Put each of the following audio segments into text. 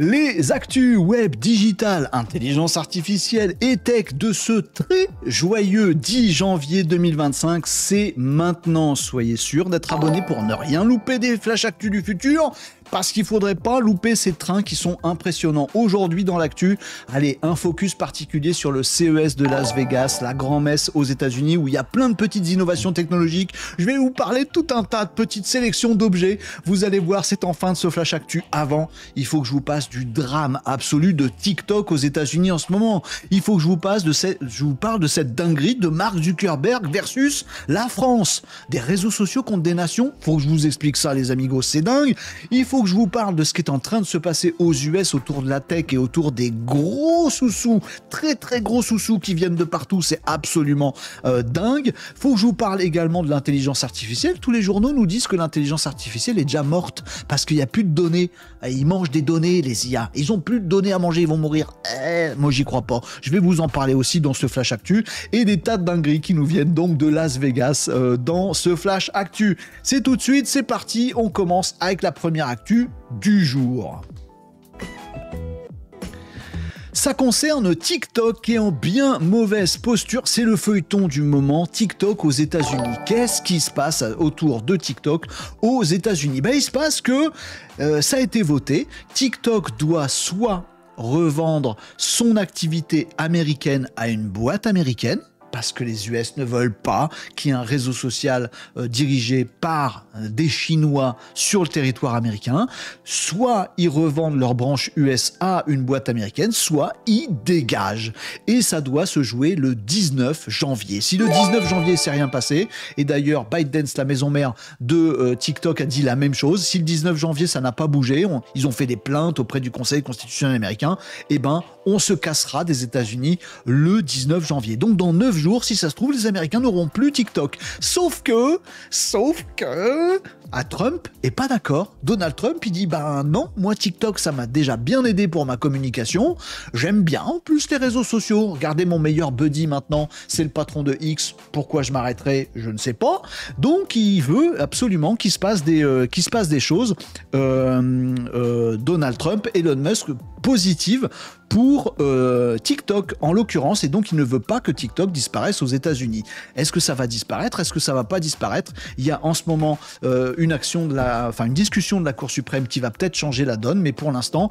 Les actus web, digital, intelligence artificielle et tech de ce très joyeux 10 janvier 2025, c'est maintenant. Soyez sûr d'être abonné pour ne rien louper des flash actus du futur, parce qu'il ne faudrait pas louper ces trains qui sont impressionnants. Aujourd'hui dans l'actu, allez, un focus particulier sur le CES de Las Vegas, la grand-messe aux États-Unis où il y a plein de petites innovations technologiques. Je vais vous parler de tout un tas de petites sélections d'objets. Vous allez voir, c'est en fin de ce flash actu. Avant, il faut que je vous passe du drame absolu de TikTok aux États-Unis en ce moment. Il faut que je vous parle de cette dinguerie de Mark Zuckerberg versus la France. Des réseaux sociaux contre des nations. Faut que je vous explique ça, les amigos, c'est dingue. Il faut que je vous parle de ce qui est en train de se passer aux US autour de la tech et autour des gros sous-sous, très très gros sous-sous qui viennent de partout. C'est absolument dingue. Faut que je vous parle également de l'intelligence artificielle. Tous les journaux nous disent que l'intelligence artificielle est déjà morte parce qu'il n'y a plus de données. Ils mangent des données, les IA. Ils ont plus de données à manger, ils vont mourir. Moi, j'y crois pas. Je vais vous en parler aussi dans ce Flash Actu et des tas de dingueries qui nous viennent donc de Las Vegas dans ce Flash Actu. C'est tout de suite, c'est parti. On commence avec la première actu du jour. Ça concerne TikTok qui est en bien mauvaise posture. C'est le feuilleton du moment, TikTok aux États-Unis. Qu'est-ce qui se passe autour de TikTok aux États-Unis? Il se passe que ça a été voté. TikTok doit soit revendre son activité américaine à une boîte américaine, parce que les US ne veulent pas qu'il y ait un réseau social dirigé par des Chinois sur le territoire américain, soit ils revendent leur branche US à une boîte américaine, soit ils dégagent. Et ça doit se jouer le 19 janvier. Si le 19 janvier, c'est rien passé, et d'ailleurs ByteDance, la maison mère de TikTok, a dit la même chose, si le 19 janvier, ça n'a pas bougé, ils ont fait des plaintes auprès du Conseil constitutionnel américain, on se cassera des États-Unis le 19 janvier. Donc dans 9 jours, si ça se trouve, les Américains n'auront plus TikTok. Sauf que, Trump est pas d'accord. Donald Trump, il dit, non, moi TikTok, ça m'a déjà bien aidé pour ma communication. J'aime bien en plus les réseaux sociaux. Regardez mon meilleur buddy maintenant, c'est le patron de X. Pourquoi je m'arrêterai? Je ne sais pas. Donc il veut absolument qu'il se passe des choses. Donald Trump, Elon Musk, positive pour TikTok en l'occurrence, et donc il ne veut pas que TikTok disparaisse aux États-Unis. Est-ce que ça va disparaître? Est-ce que ça va pas disparaître? Il y a en ce moment une discussion de la Cour suprême qui va peut-être changer la donne, mais pour l'instant,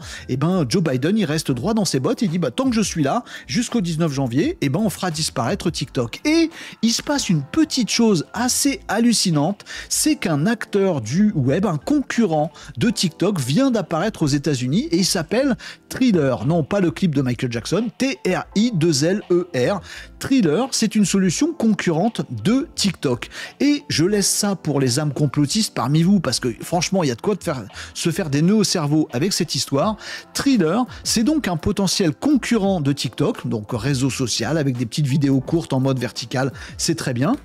Joe Biden, il reste droit dans ses bottes. Il dit tant que je suis là, jusqu'au 19 janvier, on fera disparaître TikTok. Et il se passe une petite chose assez hallucinante, c'est qu'un acteur du web, un concurrent de TikTok, vient d'apparaître aux États-Unis et il s'appelle Triller. Non, pas le clip de Michael Jackson, T-R-I-2-L-E-R. Triller, c'est une solution concurrente de TikTok. Et je laisse ça pour les âmes complotistes parmi vous, parce que franchement, il y a de quoi se faire des nœuds au cerveau avec cette histoire. Triller, c'est donc un potentiel concurrent de TikTok, donc réseau social avec des petites vidéos courtes en mode vertical, c'est très bien.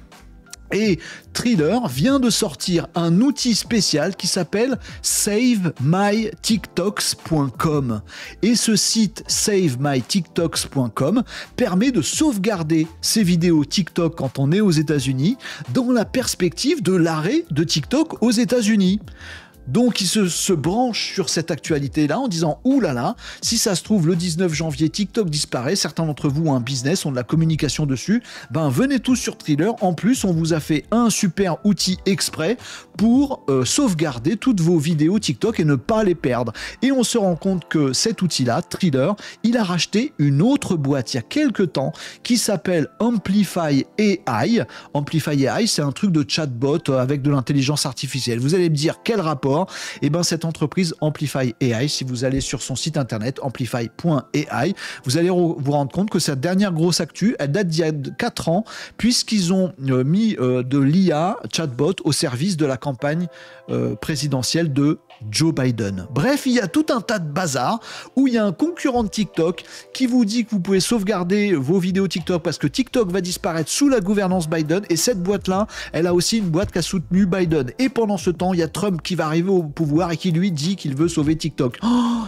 Et Triller vient de sortir un outil spécial qui s'appelle SaveMyTikToks.com. Et ce site SaveMyTikToks.com permet de sauvegarder ses vidéos TikTok quand on est aux États-Unis dans la perspective de l'arrêt de TikTok aux États-Unis. Donc, il se branche sur cette actualité-là en disant « Ouh là là, si ça se trouve, le 19 janvier, TikTok disparaît, certains d'entre vous ont un business, ont de la communication dessus, venez tous sur Triller. En plus, on vous a fait un super outil exprès pour sauvegarder toutes vos vidéos TikTok et ne pas les perdre. » Et on se rend compte que cet outil-là, Triller, il a racheté une autre boîte il y a quelques temps qui s'appelle Amplify AI. Amplify AI, c'est un truc de chatbot avec de l'intelligence artificielle. Vous allez me dire quel rapport? Cette entreprise Amplify AI, si vous allez sur son site internet amplify.ai, vous allez vous rendre compte que cette dernière grosse actu, elle date d'il y a 4 ans, puisqu'ils ont mis de l'IA chatbot au service de la campagne présidentielle de Joe Biden. Bref, il y a tout un tas de bazar où il y a un concurrent de TikTok qui vous dit que vous pouvez sauvegarder vos vidéos TikTok parce que TikTok va disparaître sous la gouvernance Biden, et cette boîte-là, elle a aussi une boîte qui a soutenu Biden. Et pendant ce temps, il y a Trump qui va arriver au pouvoir et qui lui dit qu'il veut sauver TikTok.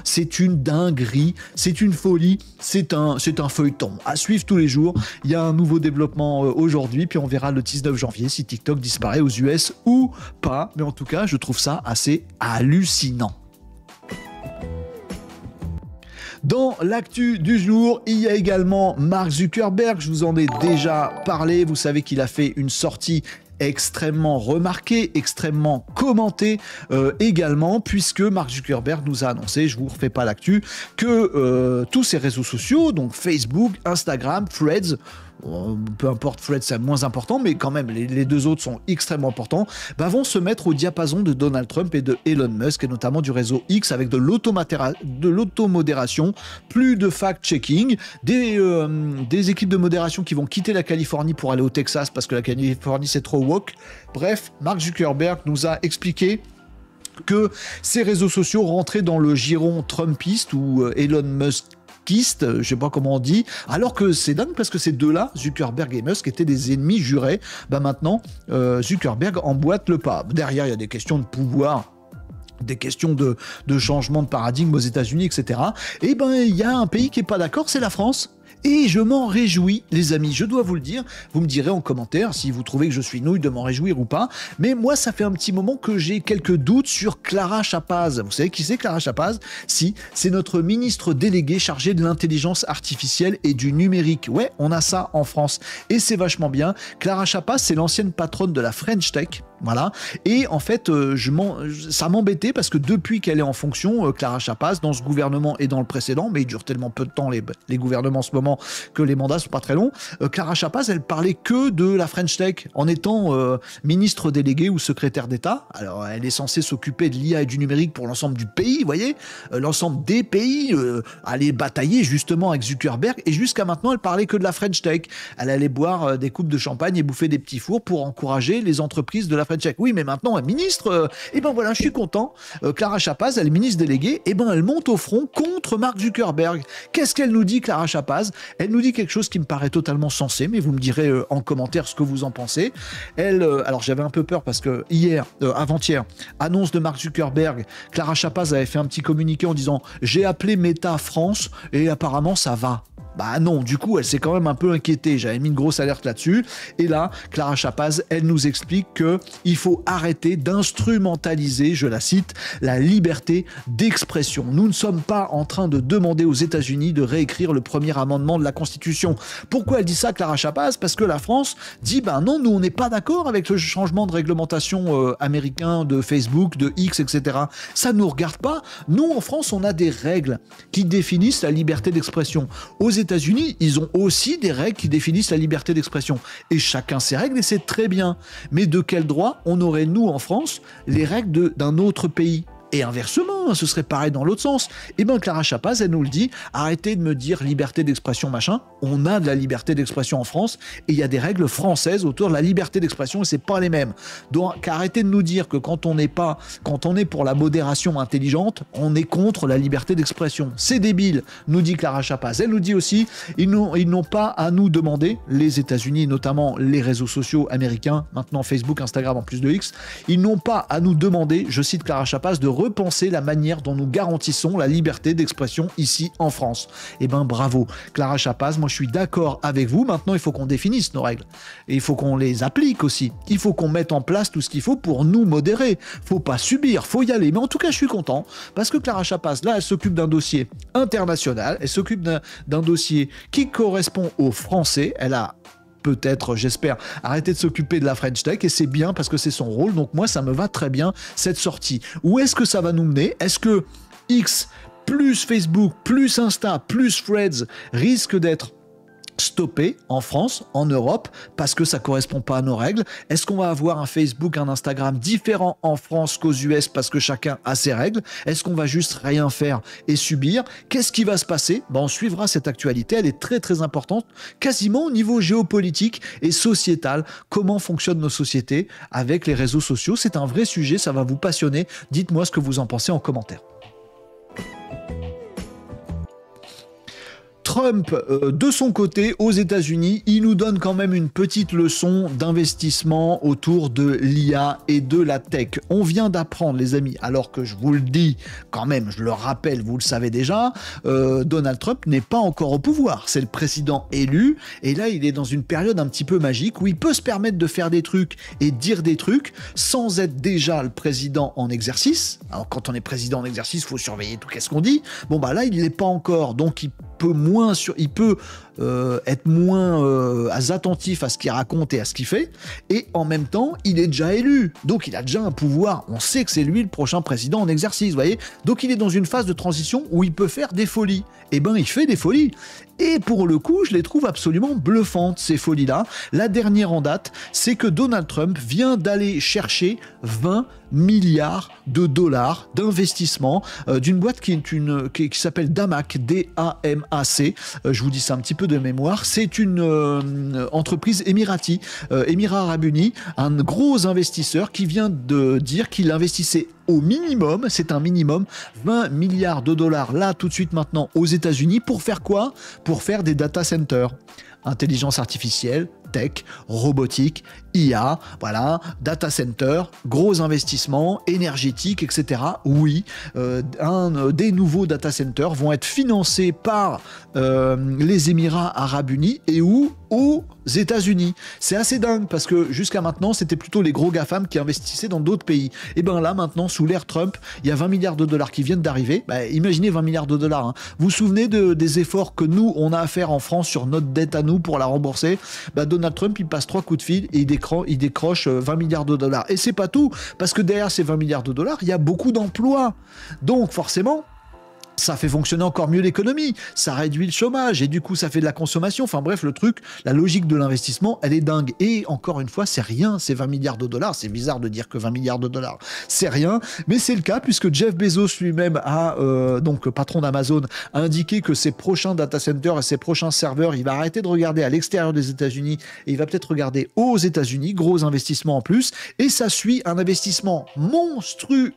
C'est une dinguerie, c'est une folie, c'est un feuilleton à suivre tous les jours. Il y a un nouveau développement aujourd'hui, puis on verra le 19 janvier si TikTok disparaît aux US ou pas. Mais en tout cas, je trouve ça assez hallucinant. Dans l'actu du jour, il y a également Mark Zuckerberg, je vous en ai déjà parlé, vous savez qu'il a fait une sortie extrêmement remarqué, extrêmement commenté également, puisque Mark Zuckerberg nous a annoncé, je vous refais pas l'actu, que tous ces réseaux sociaux, donc Facebook, Instagram, Threads, peu importe, Threads c'est moins important, mais quand même les deux autres sont extrêmement importants, vont se mettre au diapason de Donald Trump et de Elon Musk, et notamment du réseau X, avec de l'automodération, plus de fact-checking, des équipes de modération qui vont quitter la Californie pour aller au Texas parce que la Californie c'est trop woke. Bref, Mark Zuckerberg nous a expliqué que ces réseaux sociaux rentraient dans le giron Trumpiste ou Elon Musk, je sais pas comment on dit, alors que c'est dingue parce que ces deux-là, Zuckerberg et Musk, étaient des ennemis jurés. Maintenant, Zuckerberg emboîte le pas. Derrière, il y a des questions de pouvoir, des questions de changement de paradigme aux États-Unis, etc. Et il y a un pays qui est pas d'accord, c'est la France. Et je m'en réjouis, les amis, je dois vous le dire. Vous me direz en commentaire si vous trouvez que je suis nouille de m'en réjouir ou pas. Mais moi, ça fait un petit moment que j'ai quelques doutes sur Clara Chapaz. Vous savez qui c'est, Clara Chapaz? Si, c'est notre ministre déléguée chargée de l'intelligence artificielle et du numérique. Ouais, on a ça en France. Et c'est vachement bien. Clara Chapaz, c'est l'ancienne patronne de la French Tech. Voilà. Et en fait, ça m'embêtait parce que depuis qu'elle est en fonction, Clara Chapaz, dans ce gouvernement et dans le précédent, mais il dure tellement peu de temps les gouvernements en ce moment que les mandats sont pas très longs, Clara Chapaz, elle parlait que de la French Tech en étant ministre déléguée ou secrétaire d'État. Alors, elle est censée s'occuper de l'IA et du numérique pour l'ensemble du pays, vous voyez, l'ensemble des pays, aller batailler justement avec Zuckerberg. Et jusqu'à maintenant, elle parlait que de la French Tech. Elle allait boire des coupes de champagne et bouffer des petits fours pour encourager les entreprises de la French Tech. Oui, mais maintenant, elle est ministre. Voilà, je suis content. Clara Chapaz, elle est ministre déléguée. Elle monte au front contre Mark Zuckerberg. Qu'est-ce qu'elle nous dit, Clara Chapaz? Elle nous dit quelque chose qui me paraît totalement sensé, mais vous me direz en commentaire ce que vous en pensez. Alors j'avais un peu peur parce que avant-hier, annonce de Mark Zuckerberg, Clara Chapaz avait fait un petit communiqué en disant « J'ai appelé Meta France et apparemment ça va ». Non, du coup, elle s'est quand même un peu inquiétée. J'avais mis une grosse alerte là-dessus. Et là, Clara Chapaz, elle nous explique qu'il faut arrêter d'instrumentaliser, je la cite, la liberté d'expression. Nous ne sommes pas en train de demander aux États-Unis de réécrire le premier amendement de la Constitution. Pourquoi elle dit ça, Clara Chapaz? Parce que la France dit, non, nous, on n'est pas d'accord avec le changement de réglementation américain de Facebook, de X, etc. Ça ne nous regarde pas. Nous, en France, on a des règles qui définissent la liberté d'expression. Aux États-Unis, ils ont aussi des règles qui définissent la liberté d'expression. Et chacun ses règles, et c'est très bien. Mais de quel droit on aurait, nous, en France, les règles d'un autre pays ? Et inversement, ce serait pareil dans l'autre sens. Clara Chapaz, elle nous le dit, arrêtez de me dire liberté d'expression, machin. On a de la liberté d'expression en France, et il y a des règles françaises autour de la liberté d'expression, et c'est pas les mêmes. Donc, arrêtez de nous dire que quand on est pour la modération intelligente, on est contre la liberté d'expression. C'est débile, nous dit Clara Chapaz. Elle nous dit aussi, ils n'ont pas à nous demander, les États-Unis, notamment les réseaux sociaux américains, maintenant Facebook, Instagram en plus de X, ils n'ont pas à nous demander, je cite Clara Chapaz, de repenser la manière dont nous garantissons la liberté d'expression ici en France. Bravo, Clara Chapaz, moi je suis d'accord avec vous. Maintenant, il faut qu'on définisse nos règles. Et il faut qu'on les applique aussi. Il faut qu'on mette en place tout ce qu'il faut pour nous modérer. Faut pas subir, faut y aller. Mais en tout cas, je suis content parce que Clara Chapaz, là, elle s'occupe d'un dossier international. Elle s'occupe d'un dossier qui correspond aux Français. Elle a peut-être, j'espère, arrêter de s'occuper de la French Tech, et c'est bien parce que c'est son rôle. Donc moi, ça me va très bien, cette sortie. Où est-ce que ça va nous mener? Est-ce que X plus Facebook, plus Insta, plus Threads risque d'être stoppé en France, en Europe, parce que ça correspond pas à nos règles? Est-ce qu'on va avoir un Facebook, un Instagram différent en France qu'aux US parce que chacun a ses règles? Est-ce qu'on va juste rien faire et subir? Qu'est-ce qui va se passer? On suivra cette actualité, elle est très très importante, quasiment au niveau géopolitique et sociétal. Comment fonctionnent nos sociétés avec les réseaux sociaux? C'est un vrai sujet, ça va vous passionner. Dites-moi ce que vous en pensez en commentaire. Trump, de son côté, aux États-Unis, il nous donne quand même une petite leçon d'investissement autour de l'IA et de la tech. On vient d'apprendre, les amis, alors que je vous le dis quand même, je le rappelle, vous le savez déjà, Donald Trump n'est pas encore au pouvoir. C'est le président élu, et là, il est dans une période un petit peu magique où il peut se permettre de faire des trucs et dire des trucs sans être déjà le président en exercice. Alors, quand on est président en exercice, il faut surveiller tout ce qu'on dit. Bon, bah là, il ne l'est pas encore, donc il peut être moins attentif à ce qu'il raconte et à ce qu'il fait, et en même temps, il est déjà élu, donc il a déjà un pouvoir, on sait que c'est lui le prochain président en exercice, vous voyez, donc il est dans une phase de transition où il peut faire des folies, et ben il fait des folies, et pour le coup, je les trouve absolument bluffantes, ces folies-là. La dernière en date, c'est que Donald Trump vient d'aller chercher 20 milliards de dollars d'investissement d'une boîte qui s'appelle Damac, D-A-M-A-C. Je vous dis ça un petit peu de mémoire. C'est une entreprise émirati, Émirats Arabes Unis, un gros investisseur qui vient de dire qu'il investissait au minimum, c'est un minimum, 20 milliards de dollars là tout de suite maintenant aux États-Unis pour faire quoi ? Pour faire des data centers. Intelligence artificielle, tech, robotique, IA, voilà, data center, gros investissements, énergétiques, etc. Oui, des nouveaux data centers vont être financés par les Émirats Arabes Unis et aux États-Unis. C'est assez dingue parce que jusqu'à maintenant, c'était plutôt les gros GAFAM qui investissaient dans d'autres pays. Et bien là, maintenant, sous l'ère Trump, il y a 20 milliards de dollars qui viennent d'arriver. Bah, imaginez 20 milliards de dollars. Hein. Vous vous souvenez des efforts que nous, on a à faire en France sur notre dette à nous pour la rembourser ? Bah, Donald Trump, il passe 3 coups de fil et il décroche 20 milliards de dollars. Et c'est pas tout, parce que derrière ces 20 milliards de dollars, il y a beaucoup d'emplois. Donc forcément, ça fait fonctionner encore mieux l'économie, ça réduit le chômage et du coup ça fait de la consommation. Enfin bref, le truc, la logique de l'investissement, elle est dingue. Et encore une fois, c'est rien, c'est 20 milliards de dollars. C'est bizarre de dire que 20 milliards de dollars, c'est rien, mais c'est le cas puisque Jeff Bezos lui-même donc patron d'Amazon, a indiqué que ses prochains data centers et ses prochains serveurs, il va arrêter de regarder à l'extérieur des États-Unis et il va peut-être regarder aux États-Unis, gros investissement en plus. Et ça suit un investissement monstrueux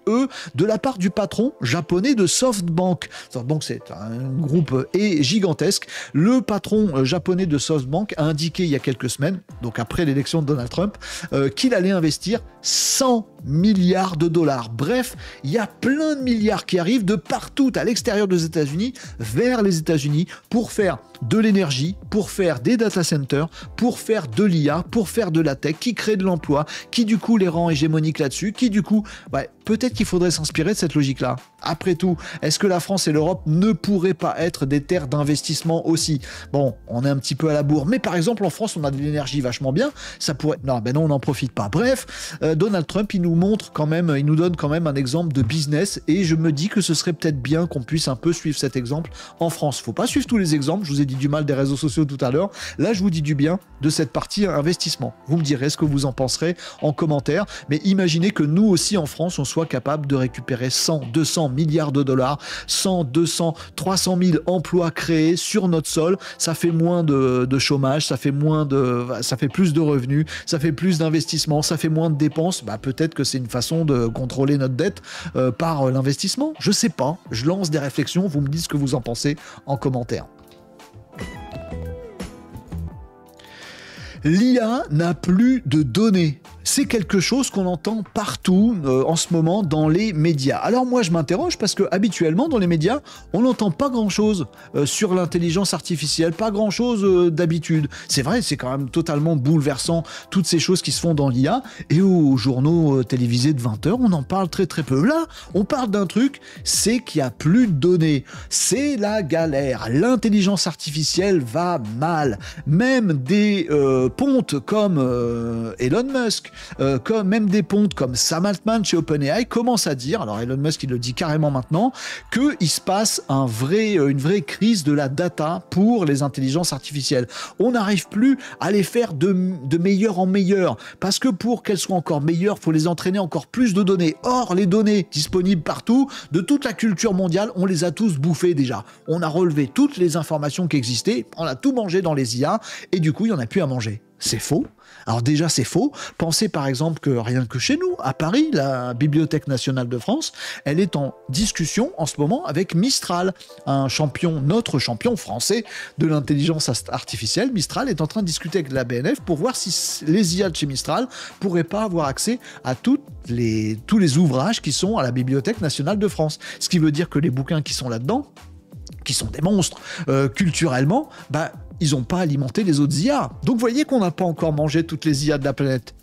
de la part du patron japonais de SoftBank. Donc c'est un groupe gigantesque. Le patron japonais de SoftBank a indiqué il y a quelques semaines, donc après l'élection de Donald Trump, qu'il allait investir 100 milliards de dollars. Bref, il y a plein de milliards qui arrivent de partout à l'extérieur des États-Unis vers les États-Unis pour faire de l'énergie, pour faire des data centers, pour faire de l'IA, pour faire de la tech, qui crée de l'emploi, qui du coup les rend hégémoniques là-dessus, qui du coup, peut-être qu'il faudrait s'inspirer de cette logique-là. Après tout, est-ce que la France et l'Europe ne pourraient pas être des terres d'investissement aussi ? Bon, on est un petit peu à la bourre, mais par exemple en France, on a de l'énergie vachement bien, ça pourrait... Non, on n'en profite pas. Bref, Donald Trump, il nous donne quand même un exemple de business, et je me dis que ce serait peut-être bien qu'on puisse un peu suivre cet exemple en France. Faut pas suivre tous les exemples, je vous ai dit du mal des réseaux sociaux tout à l'heure, là je vous dis du bien de cette partie investissement. Vous me direz ce que vous en penserez en commentaire, mais imaginez que nous aussi en France, on soit capable de récupérer 100, 200 milliards de dollars, 100, 200, 300 000 emplois créés sur notre sol, ça fait moins de chômage, ça fait plus de revenus, ça fait plus d'investissements, ça fait moins de dépenses. Peut-être que c'est une façon de contrôler notre dette par l'investissement. Je sais pas, je lance des réflexions, vous me dites ce que vous en pensez en commentaire. L'IA n'a plus de données. C'est quelque chose qu'on entend partout en ce moment dans les médias. Alors moi je m'interroge parce que habituellement dans les médias on n'entend pas grand chose sur l'intelligence artificielle, pas grand chose d'habitude. C'est vrai, c'est quand même totalement bouleversant toutes ces choses qui se font dans l'IA, et aux journaux télévisés de 20h on en parle très très peu. Là on parle d'un truc, c'est qu'il n'y a plus de données, c'est la galère, l'intelligence artificielle va mal, même des pontes comme Elon Musk, comme même des pontes comme Sam Altman chez OpenAI commencent à dire, alors Elon Musk il le dit carrément maintenant, qu'il se passe une vraie crise de la data pour les intelligences artificielles. On n'arrive plus à les faire de meilleur en meilleur, parce que pour qu'elles soient encore meilleures, il faut les entraîner encore plus de données. Or, les données disponibles partout, de toute la culture mondiale, on les a tous bouffées déjà. On a relevé toutes les informations qui existaient, on a tout mangé dans les IA, et du coup, il n'y en a plus à manger. c'est faux. Alors déjà, c'est faux. Pensez par exemple que rien que chez nous, à Paris, la Bibliothèque nationale de France, elle est en discussion en ce moment avec Mistral, notre champion français de l'intelligence artificielle. Mistral est en train de discuter avec la BNF pour voir si les IA de chez Mistral pourraient pas avoir accès à tous les ouvrages qui sont à la Bibliothèque nationale de France. Ce qui veut dire que les bouquins qui sont là-dedans, qui sont des monstres culturellement, ils n'ont pas alimenté les autres IA. Donc vous voyez qu'on n'a pas encore mangé toutes les IA de la planète,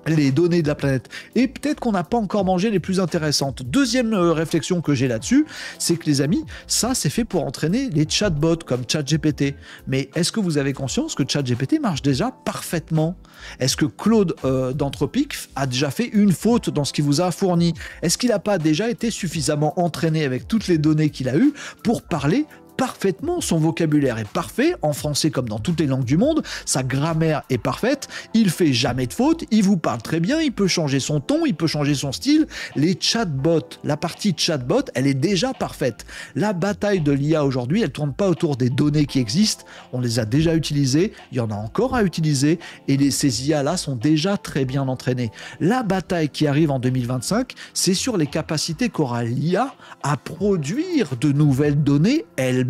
les données de la planète. Et peut-être qu'on n'a pas encore mangé les plus intéressantes. Deuxième réflexion que j'ai là-dessus, c'est que les amis, ça c'est fait pour entraîner les chatbots comme ChatGPT. Mais est-ce que vous avez conscience que ChatGPT marche déjà parfaitement? Est-ce que Claude d'Anthropic a déjà fait une faute dans ce qu'il vous a fourni? Est-ce qu'il n'a pas déjà été suffisamment entraîné avec toutes les données qu'il a eues pour parler parfaitement? Son vocabulaire est parfait, en français comme dans toutes les langues du monde, sa grammaire est parfaite, il fait jamais de faute, il vous parle très bien, il peut changer son ton, il peut changer son style. Les chatbots, la partie chatbot, elle est déjà parfaite. La bataille de l'IA aujourd'hui, elle tourne pas autour des données qui existent, on les a déjà utilisées, il y en a encore à utiliser, et ces IA-là sont déjà très bien entraînées. La bataille qui arrive en 2025, c'est sur les capacités qu'aura l'IA à produire de nouvelles données, elle-même.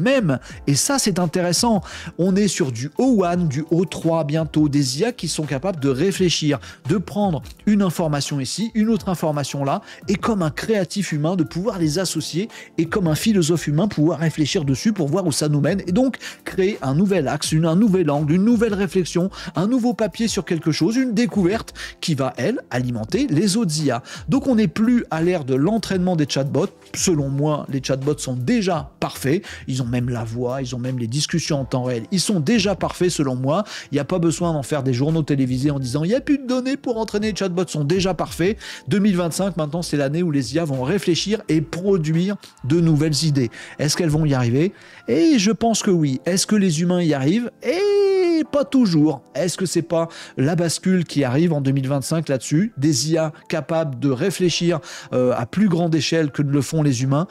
Et ça, c'est intéressant. On est sur du O1, du O3 bientôt, des IA qui sont capables de réfléchir, de prendre une information ici, une autre information là, et comme un créatif humain, de pouvoir les associer, et comme un philosophe humain, pouvoir réfléchir dessus pour voir où ça nous mène, et donc créer un nouvel axe, un nouvel angle, une nouvelle réflexion, un nouveau papier sur quelque chose, une découverte qui va, elle, alimenter les autres IA. Donc on n'est plus à l'ère de l'entraînement des chatbots. Selon moi, les chatbots sont déjà parfaits. Ils ont même la voix, ils ont même les discussions en temps réel. Ils sont déjà parfaits selon moi. Il n'y a pas besoin d'en faire des journaux télévisés en disant il n'y a plus de données pour entraîner les chatbots, sont déjà parfaits. 2025, maintenant, c'est l'année où les IA vont réfléchir et produire de nouvelles idées. Est-ce qu'elles vont y arriver? Et je pense que oui. Est-ce que les humains y arrivent? Et pas toujours. Est-ce que c'est pas la bascule qui arrive en 2025 là-dessus? Des IA capables de réfléchir à plus grande échelle que ne le font les humains?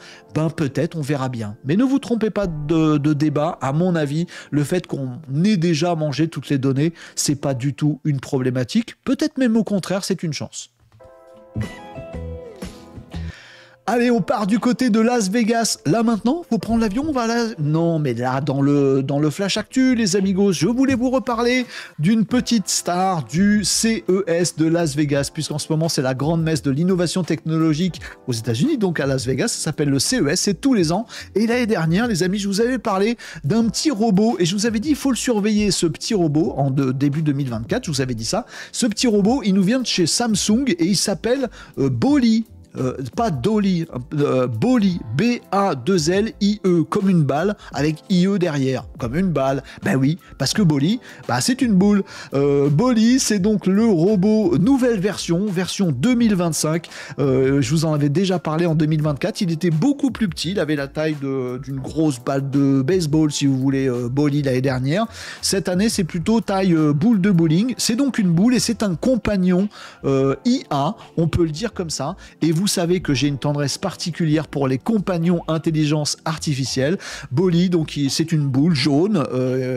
Peut-être, on verra bien. Mais ne vous trompez pas de débat. À mon avis, le fait qu'on ait déjà mangé toutes les données, c'est pas du tout une problématique. Peut-être même au contraire, c'est une chance. Allez, on part du côté de Las Vegas. Là maintenant, faut prendre l'avion, on va là. Non, mais là, dans le Flash Actu, les amigos, je voulais vous reparler d'une petite star du CES de Las Vegas, puisqu'en ce moment, c'est la grande messe de l'innovation technologique aux États-Unis, donc à Las Vegas. Ça s'appelle le CES, c'est tous les ans. Et l'année dernière, les amis, je vous avais parlé d'un petit robot, et je vous avais dit, il faut le surveiller, ce petit robot, début 2024, je vous avais dit ça. Ce petit robot, il nous vient de chez Samsung, et il s'appelle Bolly. Pas Dolly, Bolly, B-A-2-L-I-E, comme une balle, avec I-E derrière, comme une balle. Ben oui, parce que Bolly, c'est une boule. Bolly, c'est donc le robot nouvelle version 2025. Je vous en avais déjà parlé en 2024. Il était beaucoup plus petit, il avait la taille d'une grosse balle de baseball, si vous voulez, Bolly l'année dernière. Cette année, c'est plutôt taille boule de bowling. C'est donc une boule et c'est un compagnon IA, on peut le dire comme ça. Et vous savez que j'ai une tendresse particulière pour les compagnons intelligence artificielle. Bolly, donc c'est une boule jaune,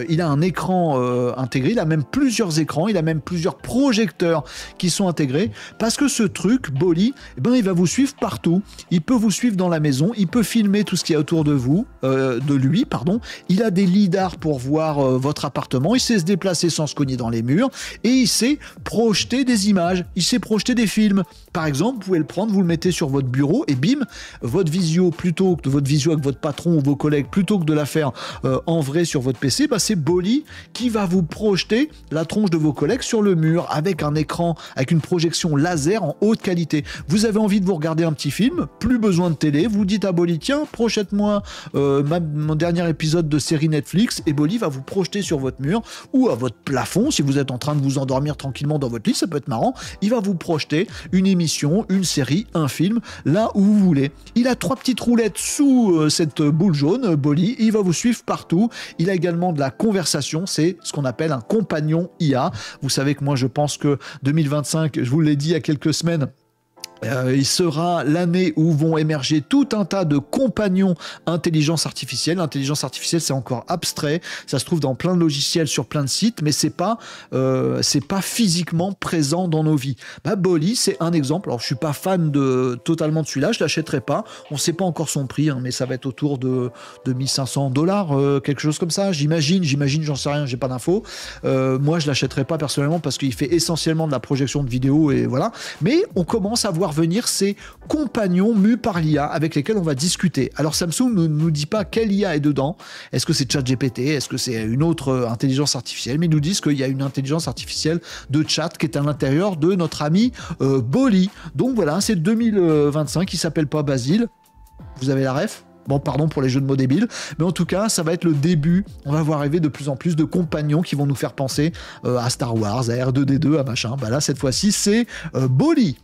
il a un écran intégré, il a même plusieurs écrans, il a même plusieurs projecteurs qui sont intégrés, parce que ce truc, Bolly, il va vous suivre partout, il peut vous suivre dans la maison, il peut filmer tout ce qu'il y a autour de vous, il a des lidars pour voir votre appartement, il sait se déplacer sans se cogner dans les murs, et il sait projeter des images, il sait projeter des films. Par exemple, vous pouvez le prendre, vous le mettez sur votre bureau et bim, votre visio avec votre patron ou vos collègues, plutôt que de la faire en vrai sur votre PC, c'est Bolly qui va vous projeter la tronche de vos collègues sur le mur avec un écran, avec une projection laser en haute qualité. Vous avez envie de vous regarder un petit film, plus besoin de télé, vous dites à Bolly, tiens, projette-moi mon dernier épisode de série Netflix, et Bolly va vous projeter sur votre mur ou à votre plafond, si vous êtes en train de vous endormir tranquillement dans votre lit, ça peut être marrant, il va vous projeter une émission, une série, un film, là où vous voulez. Il a 3 petites roulettes sous cette boule jaune, Bolly, il va vous suivre partout. Il a également de la conversation, c'est ce qu'on appelle un compagnon IA. Vous savez que moi je pense que 2025, je vous l'ai dit il y a quelques semaines, Il sera l'année où vont émerger tout un tas de compagnons intelligence artificielle. L'intelligence artificielle, c'est encore abstrait. Ça se trouve dans plein de logiciels sur plein de sites, mais c'est pas physiquement présent dans nos vies. Bolly, c'est un exemple. Alors, je suis pas fan totalement de celui-là. Je l'achèterai pas. On sait pas encore son prix, hein, mais ça va être autour de $1 500, quelque chose comme ça. J'imagine, j'en sais rien, j'ai pas d'infos. Moi, je l'achèterai pas personnellement parce qu'il fait essentiellement de la projection de vidéos et voilà. Mais on commence à voir venir ces compagnons mus par l'IA avec lesquels on va discuter. Alors Samsung ne nous dit pas quelle IA est dedans. Est-ce que c'est ChatGPT? Est-ce que c'est une autre intelligence artificielle? Mais ils nous disent qu'il y a une intelligence artificielle de chat qui est à l'intérieur de notre ami Bolly. Donc voilà, c'est 2025, il s'appelle pas Basile. Vous avez la ref? Bon, pardon pour les jeux de mots débiles, mais en tout cas, ça va être le début. On va voir arriver de plus en plus de compagnons qui vont nous faire penser à Star Wars, à R2D2, à machin. Là, cette fois-ci, c'est Bolly.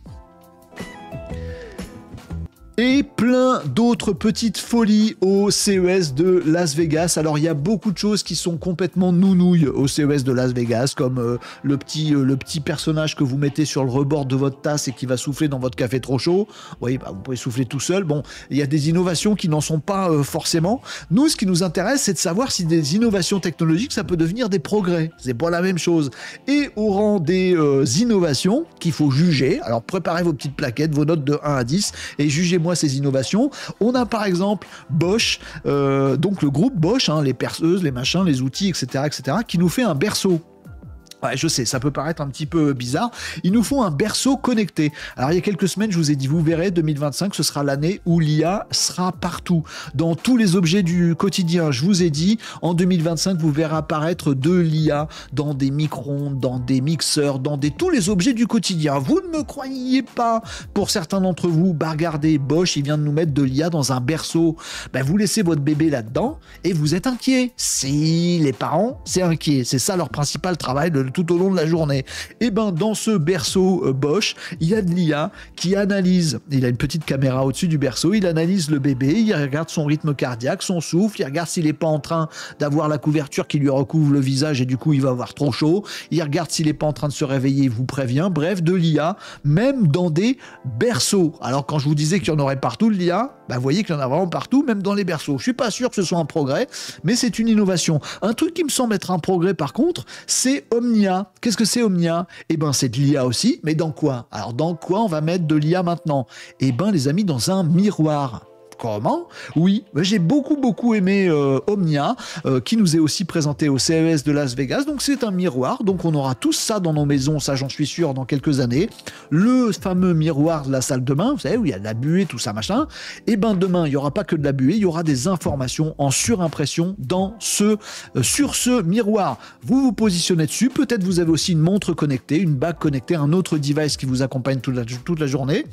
Et plein d'autres petites folies au CES de Las Vegas. Alors, il y a beaucoup de choses qui sont complètement nounouilles au CES de Las Vegas, comme le petit personnage que vous mettez sur le rebord de votre tasse et qui va souffler dans votre café trop chaud. Oui, vous pouvez souffler tout seul. Bon, il y a des innovations qui n'en sont pas forcément. Nous, ce qui nous intéresse, c'est de savoir si des innovations technologiques, ça peut devenir des progrès. C'est pas la même chose. Et au rang des innovations qu'il faut juger, alors préparez vos petites plaquettes, vos notes de 1 à 10, et jugez-moi ces innovations. On a par exemple Bosch, donc le groupe Bosch, hein, les perceuses, les machins, les outils, etc., qui nous fait un berceau. Ouais, je sais, ça peut paraître un petit peu bizarre. Ils nous font un berceau connecté. Alors, il y a quelques semaines, je vous ai dit, vous verrez, 2025, ce sera l'année où l'IA sera partout, dans tous les objets du quotidien. Je vous ai dit, en 2025, vous verrez apparaître de l'IA dans des micro-ondes, dans des mixeurs, dans tous les objets du quotidien. Vous ne me croyez pas? Pour certains d'entre vous, regardez, Bosch, il vient de nous mettre de l'IA dans un berceau. Vous laissez votre bébé là-dedans et vous êtes inquiet. Si les parents, c'est inquiet. C'est ça leur principal travail tout au long de la journée. Et dans ce berceau Bosch, il y a de l'IA qui analyse, il a une petite caméra au-dessus du berceau, il analyse le bébé, il regarde son rythme cardiaque, son souffle, il regarde s'il n'est pas en train d'avoir la couverture qui lui recouvre le visage et du coup il va avoir trop chaud, il regarde s'il n'est pas en train de se réveiller, il vous prévient, bref, de l'IA, même dans des berceaux. Alors quand je vous disais qu'il y en aurait partout de l'IA, vous voyez qu'il y en a vraiment partout, même dans les berceaux. Je suis pas sûr que ce soit un progrès, mais c'est une innovation. Un truc qui me semble être un progrès par contre, c'est Omnia. Qu'est-ce que c'est Omnia? C'est de l'IA aussi, mais dans quoi? Alors dans quoi on va mettre de l'IA maintenant? Les amis, dans un miroir. Comment? Oui, j'ai beaucoup aimé Omnia, qui nous est aussi présenté au CES de Las Vegas. Donc c'est un miroir, donc on aura tout ça dans nos maisons, ça j'en suis sûr, dans quelques années. Le fameux miroir de la salle de bain, vous savez, où il y a de la buée, tout ça machin. Demain, il n'y aura pas que de la buée, il y aura des informations en surimpression sur ce miroir. Vous vous positionnez dessus, peut-être vous avez aussi une montre connectée, une bague connectée, un autre device qui vous accompagne toute la journée.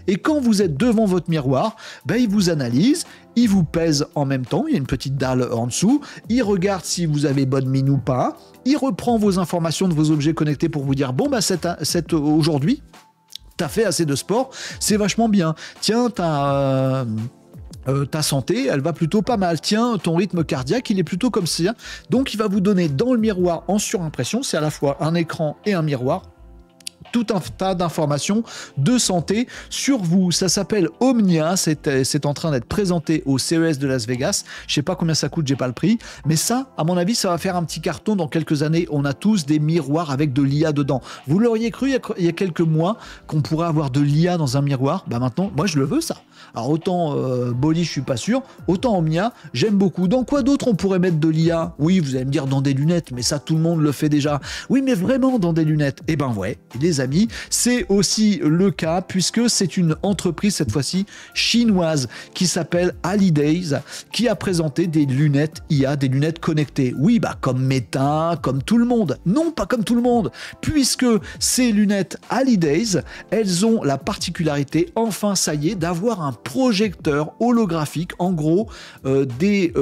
Et quand vous êtes devant votre miroir, il vous analyse, il vous pèse en même temps, il y a une petite dalle en dessous, il regarde si vous avez bonne mine ou pas, il reprend vos informations de vos objets connectés pour vous dire, aujourd'hui, t'as fait assez de sport, c'est vachement bien. Tiens, ta santé, elle va plutôt pas mal. Tiens, ton rythme cardiaque, il est plutôt comme ça. Donc, il va vous donner dans le miroir en surimpression, c'est à la fois un écran et un miroir, tout un tas d'informations de santé sur vous. Ça s'appelle Omnia, c'est en train d'être présenté au CES de Las Vegas. Je sais pas combien ça coûte, j'ai pas le prix, mais ça, à mon avis, ça va faire un petit carton dans quelques années. On a tous des miroirs avec de l'IA dedans. Vous l'auriez cru il y a quelques mois qu'on pourrait avoir de l'IA dans un miroir? Maintenant, moi je le veux ça. Alors autant Bolly, je suis pas sûr, autant Omnia, j'aime beaucoup. Dans quoi d'autre on pourrait mettre de l'IA? Oui, vous allez me dire dans des lunettes, mais ça tout le monde le fait déjà. Oui, mais vraiment dans des lunettes? Ouais, les amis, c'est aussi le cas puisque c'est une entreprise cette fois-ci chinoise qui s'appelle Hallidays qui a présenté des lunettes IA, des lunettes connectées. Oui, comme Meta, comme tout le monde. Non, pas comme tout le monde, puisque ces lunettes Hallidays, elles ont la particularité, enfin ça y est, d'avoir un projecteur holographique, en gros des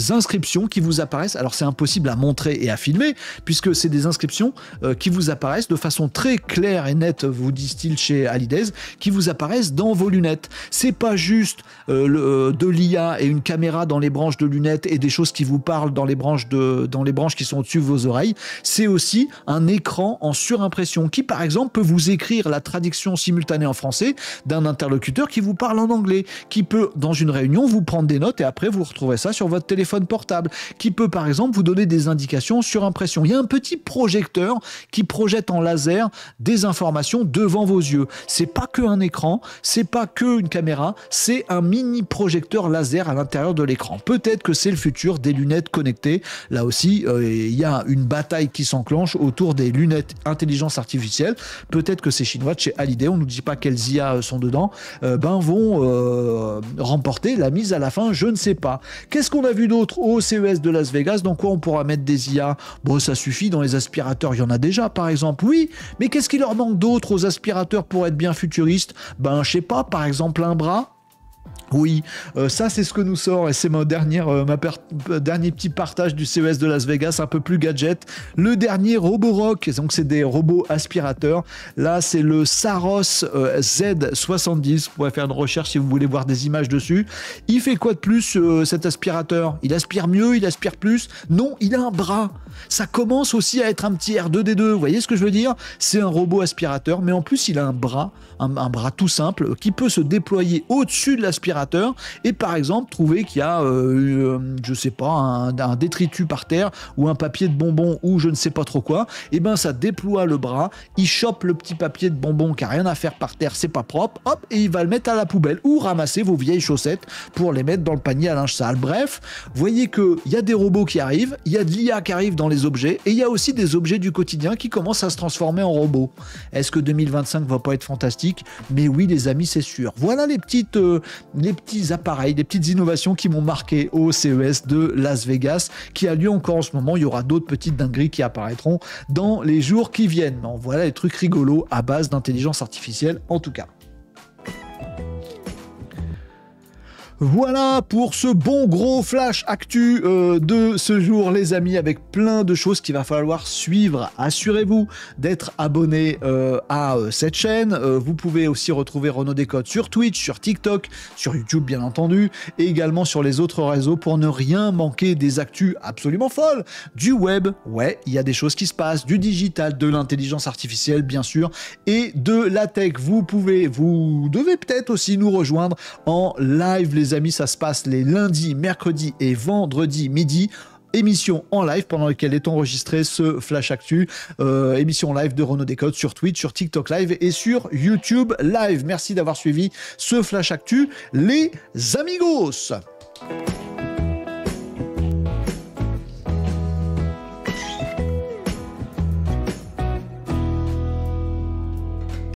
inscriptions qui vous apparaissent. Alors c'est impossible à montrer et à filmer puisque c'est des inscriptions qui vous apparaissent de façon très très claires et nettes, vous disent-ils chez Alidays, qui vous apparaissent dans vos lunettes. C'est pas juste de l'IA et une caméra dans les branches de lunettes et des choses qui vous parlent dans les branches qui sont au-dessus de vos oreilles. C'est aussi un écran en surimpression qui, par exemple, peut vous écrire la traduction simultanée en français d'un interlocuteur qui vous parle en anglais, qui peut, dans une réunion, vous prendre des notes et après vous retrouvez ça sur votre téléphone portable, qui peut, par exemple, vous donner des indications sur impression. Il y a un petit projecteur qui projette en laser des informations devant vos yeux. C'est pas que un écran, c'est pas que une caméra, c'est un mini projecteur laser à l'intérieur de l'écran. Peut-être que c'est le futur des lunettes connectées. Là aussi, il y a une bataille qui s'enclenche autour des lunettes intelligence artificielle. Peut-être que ces Chinois de chez Hallyday, on ne nous dit pas quelles IA sont dedans, vont remporter la mise à la fin, je ne sais pas. Qu'est-ce qu'on a vu d'autre au CES de Las Vegas? Dans quoi on pourra mettre des IA? Bon, ça suffit, dans les aspirateurs, il y en a déjà, par exemple. Oui, mais qu'est-ce qu'il leur manque d'autre aux aspirateurs pour être bien futuristes? Je sais pas, par exemple, un bras. Oui, ça c'est ce que nous sort et c'est mon dernier petit partage du CES de Las Vegas, un peu plus gadget. Le dernier Roborock, donc c'est des robots aspirateurs. Là c'est le Saros Z70, vous pourrez faire une recherche si vous voulez voir des images dessus. Il fait quoi de plus cet aspirateur? Il aspire mieux, il aspire plus? Non, il a un bras. Ça commence aussi à être un petit R2D2, vous voyez ce que je veux dire? C'est un robot aspirateur, mais en plus il a un bras tout simple qui peut se déployer au-dessus de l'aspirateur et par exemple trouver qu'il y a je sais pas un détritus par terre ou un papier de bonbon ou je ne sais pas trop quoi, et ça déploie le bras, il chope le petit papier de bonbon qui a rien à faire par terre, c'est pas propre, hop, et il va le mettre à la poubelle ou ramasser vos vieilles chaussettes pour les mettre dans le panier à linge sale. Bref, vous voyez que il y a des robots qui arrivent, il y a de l'IA qui arrive dans les objets et il y a aussi des objets du quotidien qui commencent à se transformer en robots. Est-ce que 2025 va pas être fantastique? Mais oui les amis, c'est sûr. Voilà les petits appareils, des petites innovations qui m'ont marqué au CES de Las Vegas, qui a lieu encore en ce moment. Il y aura d'autres petites dingueries qui apparaîtront dans les jours qui viennent. Non, voilà les trucs rigolos à base d'intelligence artificielle en tout cas. Voilà pour ce bon gros flash actu de ce jour les amis, avec plein de choses qu'il va falloir suivre. Assurez-vous d'être abonné à cette chaîne. Vous pouvez aussi retrouver Renaud Décode sur Twitch, sur TikTok, sur YouTube bien entendu, et également sur les autres réseaux pour ne rien manquer des actus absolument folles du web. Ouais, il y a des choses qui se passent, du digital, de l'intelligence artificielle bien sûr, et de la tech. Vous devez peut-être aussi nous rejoindre en live les amis, ça se passe les lundis, mercredis et vendredis midi. Émission en live pendant laquelle est enregistré ce Flash Actu. Émission live de Renaud Décode sur Twitch, sur TikTok Live et sur YouTube Live. Merci d'avoir suivi ce Flash Actu, les amigos.